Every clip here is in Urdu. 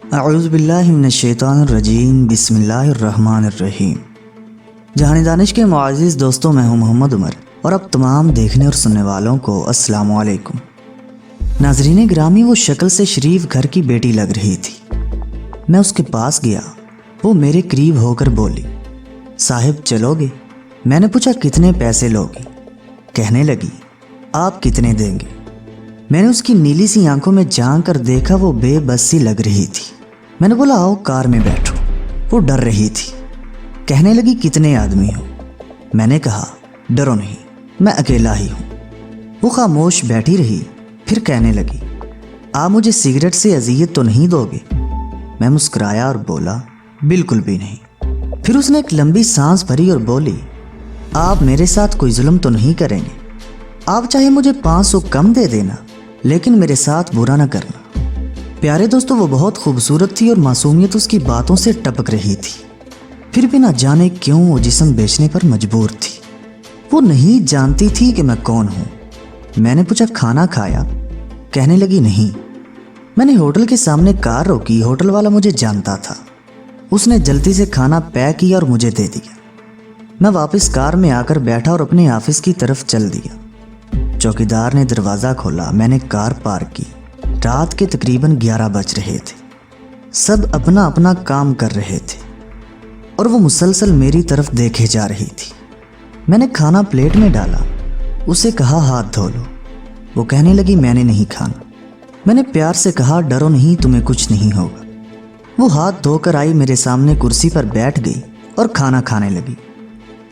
اعوذ باللہ من الشیطان الرجیم، بسم اللہ الرحمن الرحیم۔ جہان دانش کے معزز دوستوں، میں ہوں محمد عمر اور اب تمام دیکھنے اور سننے والوں کو السلام علیکم۔ ناظرین گرامی، وہ شکل سے شریف گھر کی بیٹی لگ رہی تھی۔ میں اس کے پاس گیا، وہ میرے قریب ہو کر بولی، صاحب چلو گے؟ میں نے پوچھا کتنے پیسے لوگی؟ کہنے لگی آپ کتنے دیں گے؟ میں نے اس کی نیلی سی آنکھوں میں جھانک کر دیکھا، وہ بے بس سی لگ رہی تھی۔ میں نے بولا آؤ کار میں بیٹھو۔ وہ ڈر رہی تھی، کہنے لگی کتنے آدمی ہو؟ میں نے کہا ڈرو نہیں، میں اکیلا ہی ہوں۔ وہ خاموش بیٹھی رہی، پھر کہنے لگی آپ مجھے سگریٹ سے اذیت تو نہیں دو گے؟ میں مسکرایا اور بولا بالکل بھی نہیں۔ پھر اس نے ایک لمبی سانس بھری اور بولی آپ میرے ساتھ کوئی ظلم تو نہیں کریں گے؟ آپ چاہے مجھے 500 کم دے دینا، لیکن میرے ساتھ برا نہ کرنا۔ پیارے دوستو، وہ بہت خوبصورت تھی اور معصومیت اس کی باتوں سے ٹپک رہی تھی، پھر بھی نہ جانے کیوں وہ جسم بیچنے پر مجبور تھی۔ وہ نہیں جانتی تھی کہ میں کون ہوں۔ میں نے پوچھا کھانا کھایا؟ کہنے لگی نہیں۔ میں نے ہوٹل کے سامنے کار روکی، ہوٹل والا مجھے جانتا تھا۔ اس نے جلدی سے کھانا پیک کیا اور مجھے دے دیا۔ میں واپس کار میں آ کر بیٹھا اور اپنے آفس کی طرف چل دیا۔ چوکیدار نے دروازہ کھولا، میں نے کار پارک کی۔ رات کے تقریباً 11 بج رہے تھے۔ سب اپنا اپنا کام کر رہے تھے اور وہ مسلسل میری طرف دیکھے جا رہی تھی۔ میں نے کھانا پلیٹ میں ڈالا، اسے کہا ہاتھ دھو لو۔ وہ کہنے لگی میں نے نہیں کھانا۔ میں نے پیار سے کہا ڈرو نہیں، تمہیں کچھ نہیں ہوگا۔ وہ ہاتھ دھو کر آئی، میرے سامنے کرسی پر بیٹھ گئی اور کھانا کھانے لگی۔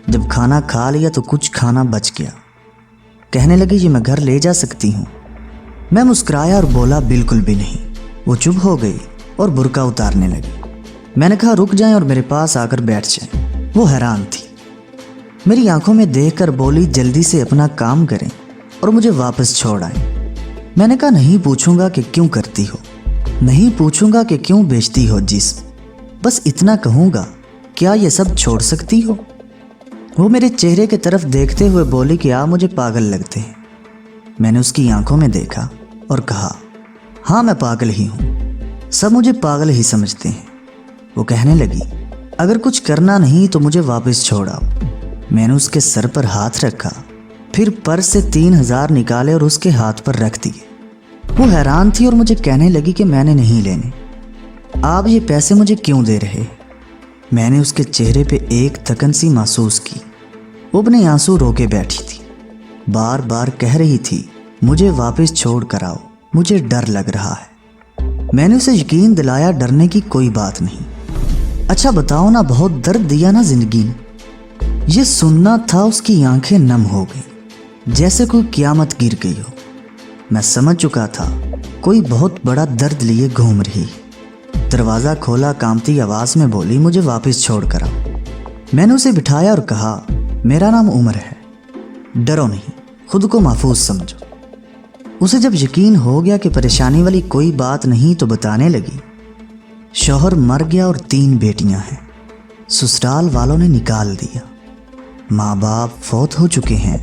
جب کھانا کھا لیا تو کچھ کھانا بچ گیا۔ کہنے لگی یہ میں گھر لے جا سکتی ہوں؟ میں مسکرایا اور بولا بالکل بھی نہیں۔ وہ چپ ہو گئی اور برقع اتارنے لگی۔ میں نے کہا رک جائیں اور میرے پاس آ کر بیٹھ جائیں۔ وہ حیران تھی، میری آنکھوں میں دیکھ کر بولی جلدی سے اپنا کام کریں اور مجھے واپس چھوڑ آئیں۔ میں نے کہا نہیں پوچھوں گا کہ کیوں کرتی ہو، نہیں پوچھوں گا کہ کیوں بیچتی ہو جسم، بس اتنا کہوں گا کیا یہ سب چھوڑ سکتی ہو؟ وہ میرے چہرے کی طرف دیکھتے ہوئے بولی کہ آپ مجھے پاگل لگتے ہیں۔ میں نے اس کی آنکھوں میں دیکھا اور کہا ہاں میں پاگل ہی ہوں، سب مجھے پاگل ہی سمجھتے ہیں۔ وہ کہنے لگی اگر کچھ کرنا نہیں تو مجھے واپس چھوڑاؤ۔ میں نے اس کے سر پر ہاتھ رکھا، پھر پرس سے 3000 نکالے اور اس کے ہاتھ پر رکھ دیے۔ وہ حیران تھی اور مجھے کہنے لگی کہ میں نے نہیں لینے، آپ یہ پیسے مجھے کیوں دے رہے؟ میں نے اس کے چہرے پہ ایک تھکن سی محسوس کی۔ وہ اپنے آنسو رو کے بیٹھی تھی، بار بار کہہ رہی تھی مجھے واپس چھوڑ کر آؤ، مجھے ڈر لگ رہا ہے۔ میں نے اسے یقین دلایا ڈرنے کی کوئی بات نہیں۔ اچھا بتاؤ نا، بہت درد دیا نا زندگی نے؟ یہ سننا تھا، اس کی آنکھیں نم ہو گئی، جیسے کوئی قیامت گر گئی ہو۔ میں سمجھ چکا تھا کوئی بہت بڑا درد لیے گھوم رہی۔ دروازہ کھولا، کانپتی آواز میں بولی مجھے واپس چھوڑ کر آؤ۔ میں نے اسے بٹھایا اور کہا میرا نام عمر ہے، ڈرو نہیں، خود کو محفوظ سمجھو۔ اسے جب یقین ہو گیا کہ پریشانی والی کوئی بات نہیں تو بتانے لگی شوہر مر گیا اور 3 بیٹیاں ہیں، سسرال والوں نے نکال دیا، ماں باپ فوت ہو چکے ہیں،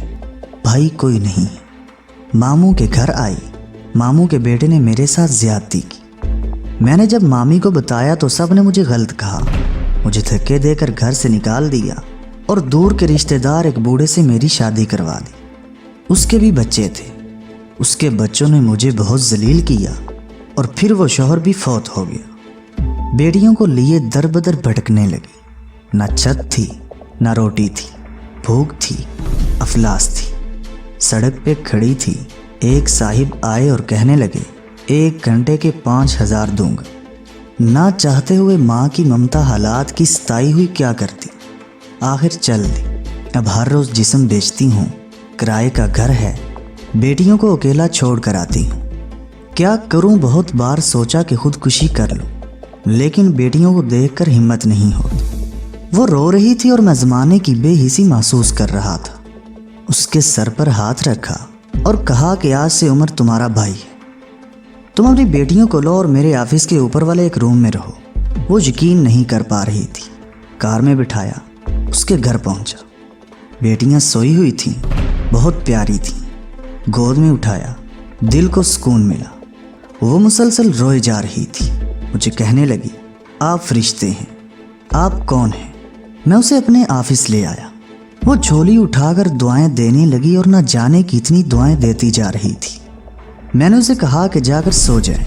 بھائی کوئی نہیں۔ ماموں کے گھر آئی، ماموں کے بیٹے نے میرے ساتھ زیادتی کی۔ میں نے جب مامی کو بتایا تو سب نے مجھے غلط کہا، مجھے دھکے دے کر گھر سے نکال دیا اور دور کے رشتہ دار ایک بوڑھے سے میری شادی کروا دی۔ اس کے بھی بچے تھے، اس کے بچوں نے مجھے بہت ذلیل کیا اور پھر وہ شوہر بھی فوت ہو گیا۔ بیٹیوں کو لیے در بدر بھٹکنے لگی، نہ چھت تھی نہ روٹی تھی، بھوک تھی، افلاس تھی۔ سڑک پہ کھڑی تھی، ایک صاحب آئے اور کہنے لگے 1 گھنٹے کے 5000 دوں گا۔ نہ چاہتے ہوئے ماں کی ممتا حالات کی ستائی ہوئی کیا کرتی، آخر چل دی۔ اب ہر روز جسم بیچتی ہوں، کرائے کا گھر ہے، بیٹیوں کو اکیلا چھوڑ کر آتی ہوں۔ کیا کروں، بہت بار سوچا کہ خودکشی کر لوں، لیکن بیٹیوں کو دیکھ کر ہمت نہیں ہوتی۔ وہ رو رہی تھی اور میں زمانے کی بے حسی محسوس کر رہا تھا۔ اس کے سر پر ہاتھ رکھا اور کہا کہ آج سے عمر تمہارا بھائی ہے، تم اپنی بیٹیوں کو لو اور میرے آفس کے اوپر والے ایک روم میں رہو۔ وہ یقین نہیں کر پا رہی تھی۔ کار میں بٹھایا، اس کے گھر پہنچا۔ بیٹیاں سوئی ہوئی تھیں، بہت پیاری تھیں۔ گود میں اٹھایا، دل کو سکون ملا۔ وہ مسلسل روئے جا رہی تھی۔ مجھے کہنے لگی، آپ فرشتے ہیں، آپ کون ہیں؟ میں اسے اپنے آفس لے آیا۔ وہ جھولی اٹھا کر دعائیں دینے لگی اور نہ جانے کتنی دعائیں دیتی جا رہی تھی۔ میں نے اسے کہا کہ جا کر سو جائے۔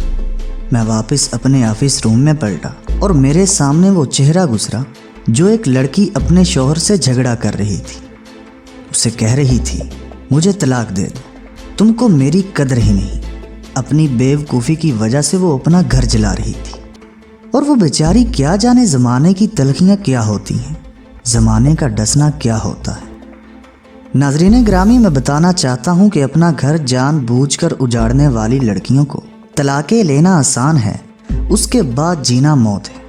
میں واپس اپنے آفس روم میں پلٹا اور میرے سامنے وہ چہرہ گزرا جو ایک لڑکی اپنے شوہر سے جھگڑا کر رہی تھی۔ اسے کہہ رہی تھی، مجھے طلاق دے دو، تم کو میری قدر ہی نہیں۔ اپنی بیوقوفی کی وجہ سے وہ اپنا گھر جلا رہی تھی، اور وہ بیچاری کیا جانے زمانے کی تلخیاں کیا ہوتی ہیں، زمانے کا ڈسنا کیا ہوتا ہے۔ ناظرین گرامی، میں بتانا چاہتا ہوں کہ اپنا گھر جان بوجھ کر اجاڑنے والی لڑکیوں کو طلاقیں لینا آسان ہے، اس کے بعد جینا موت ہے۔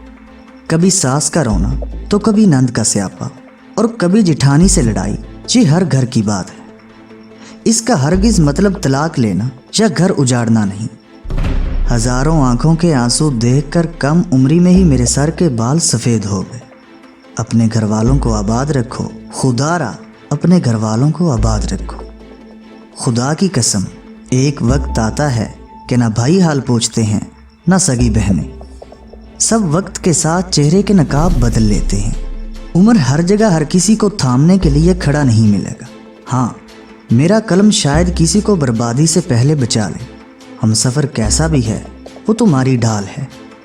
کبھی ساس کا رونا تو کبھی نند کا سیاپا اور کبھی جٹھانی سے لڑائی، یہ ہر گھر کی بات ہے۔ اس کا ہرگز مطلب طلاق لینا یا گھر اجاڑنا نہیں۔ ہزاروں آنکھوں کے آنسو دیکھ کر کم عمری میں ہی میرے سر کے بال سفید ہو گئے۔ اپنے گھر والوں کو آباد رکھو، خدا را اپنے گھر والوں کو آباد رکھو۔ خدا کی قسم، ایک وقت آتا ہے کہ نہ بھائی حال پوچھتے ہیں نہ سگی بہنیں۔ سب وقت کے ساتھ چہرے کے نقاب بدل لیتے ہیں۔ عمر ہر جگہ ہر کسی کو تھامنے کے لیے کھڑا نہیں ملے گا۔ ہاں، میرا قلم شاید کسی کو بربادی سے پہلے بچا لے۔ ہم سفر کیسا بھی ہے، وہ تمہاری ڈھال ہے۔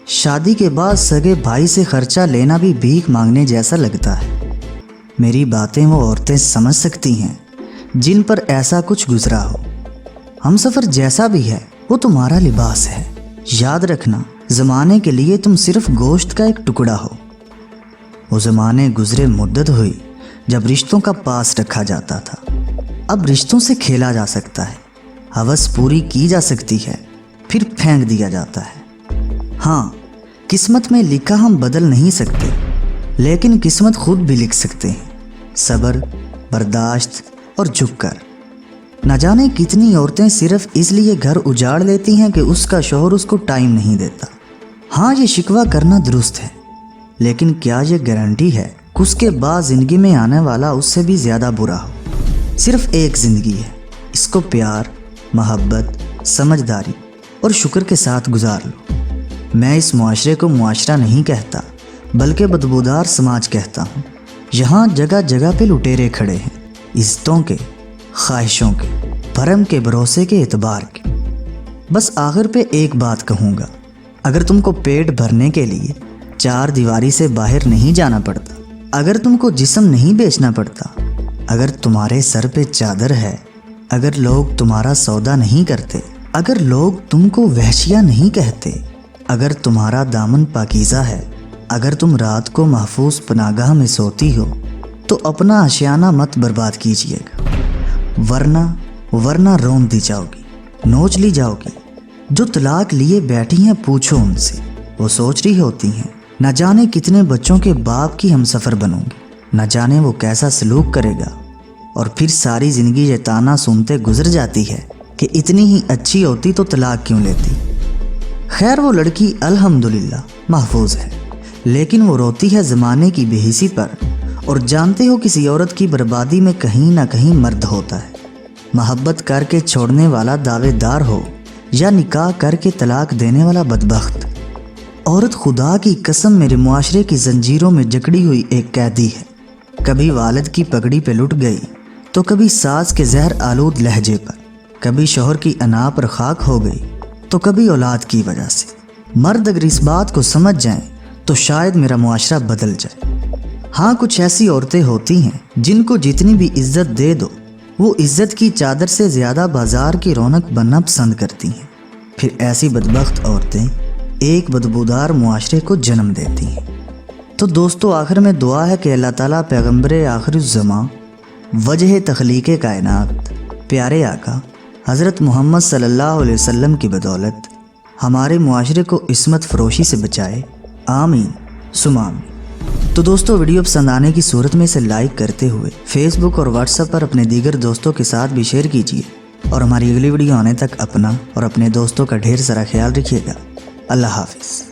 شادی کے بعد سگے بھائی سے خرچہ لینا بھی بھیک مانگنے جیسا لگتا ہے۔ میری باتیں وہ عورتیں سمجھ سکتی ہیں جن پر ایسا کچھ گزرا ہو۔ ہم سفر جیسا بھی ہے، وہ تمہارا لباس ہے۔ یاد رکھنا، زمانے کے لیے تم صرف گوشت کا ایک ٹکڑا ہو۔ وہ زمانے گزرے، مدت ہوئی جب رشتوں کا پاس رکھا جاتا تھا۔ اب رشتوں سے کھیلا جا سکتا ہے، ہوس پوری کی جا سکتی ہے، پھر پھینک دیا جاتا ہے۔ ہاں، قسمت میں لکھا ہم بدل نہیں سکتے، لیکن قسمت خود بھی لکھ سکتے ہیں، صبر، برداشت اور جھک کر۔ نہ جانے کتنی عورتیں صرف اس لیے گھر اجاڑ لیتی ہیں کہ اس کا شوہر اس کو ٹائم نہیں دیتا۔ ہاں، یہ شکوہ کرنا درست ہے، لیکن کیا یہ گارنٹی ہے کہ اس کے بعد زندگی میں آنے والا اس سے بھی زیادہ برا ہو؟ صرف ایک زندگی ہے، اس کو پیار، محبت، سمجھداری اور شکر کے ساتھ گزار لو۔ میں اس معاشرے کو معاشرہ نہیں کہتا، بلکہ بدبودار سماج کہتا ہوں۔ یہاں جگہ جگہ پہ لٹیرے کھڑے ہیں، عزتوں کے، خواہشوں کے، بھرم کے، بھروسے کے، اعتبار کے۔ بس آخر پہ ایک بات کہوں گا، اگر تم کو پیٹ بھرنے کے لیے چار دیواری سے باہر نہیں جانا پڑتا، اگر تم کو جسم نہیں بیچنا پڑتا، اگر تمہارے سر پہ چادر ہے، اگر لوگ تمہارا سودا نہیں کرتے، اگر لوگ تم کو وحشیہ نہیں کہتے، اگر تمہارا دامن پاکیزہ ہے، اگر تم رات کو محفوظ پناہگاہ میں سوتی ہو، تو اپنا آشیانہ مت برباد کیجیے گا، ورنہ رون دی جاؤ گی، نوچ لی جاؤ گی۔ جو طلاق لیے بیٹھی ہیں پوچھو ان سے، وہ سوچ رہی ہوتی ہیں نہ جانے کتنے بچوں کے باپ کی ہم سفر بنوں گی، نہ جانے وہ کیسا سلوک کرے گا، اور پھر ساری زندگی یہ تانا سنتے گزر جاتی ہے کہ اتنی ہی اچھی ہوتی تو طلاق کیوں لیتی۔ خیر، وہ لڑکی الحمدللہ محفوظ ہے، لیکن وہ روتی ہے زمانے کی بے حسی پر، اور جانتے ہو کسی عورت کی بربادی میں کہیں نہ کہیں مرد ہوتا ہے۔ محبت کر کے چھوڑنے والا دعوے دار ہو یا نکاح کر کے طلاق دینے والا بدبخت، عورت خدا کی قسم میرے معاشرے کی زنجیروں میں جکڑی ہوئی ایک قیدی ہے۔ کبھی والد کی پگڑی پہ لٹ گئی تو کبھی ساس کے زہر آلود لہجے پر، کبھی شوہر کی انا پر خاک ہو گئی تو کبھی اولاد کی وجہ سے۔ مرد اگر اس بات کو سمجھ جائیں تو شاید میرا معاشرہ بدل جائے۔ ہاں، کچھ ایسی عورتیں ہوتی ہیں جن کو جتنی بھی عزت دے دو، وہ عزت کی چادر سے زیادہ بازار کی رونق بننا پسند کرتی ہیں۔ پھر ایسی بدبخت عورتیں ایک بدبودار معاشرے کو جنم دیتی ہیں۔ تو دوستو، آخر میں دعا ہے کہ اللہ تعالیٰ پیغمبر آخر الزماں، وجہ تخلیق کائنات، پیارے آقا حضرت محمد صلی اللہ علیہ وسلم کی بدولت ہمارے معاشرے کو عصمت فروشی سے بچائے، آمین ثم آمین۔ تو دوستو، ویڈیو پسند آنے کی صورت میں اسے لائک کرتے ہوئے فیس بک اور واٹس ایپ پر اپنے دیگر دوستوں کے ساتھ بھی شیئر کیجیے، اور ہماری اگلی ویڈیو آنے تک اپنا اور اپنے دوستوں کا ڈھیر سارا خیال رکھیے گا۔ اللہ حافظ۔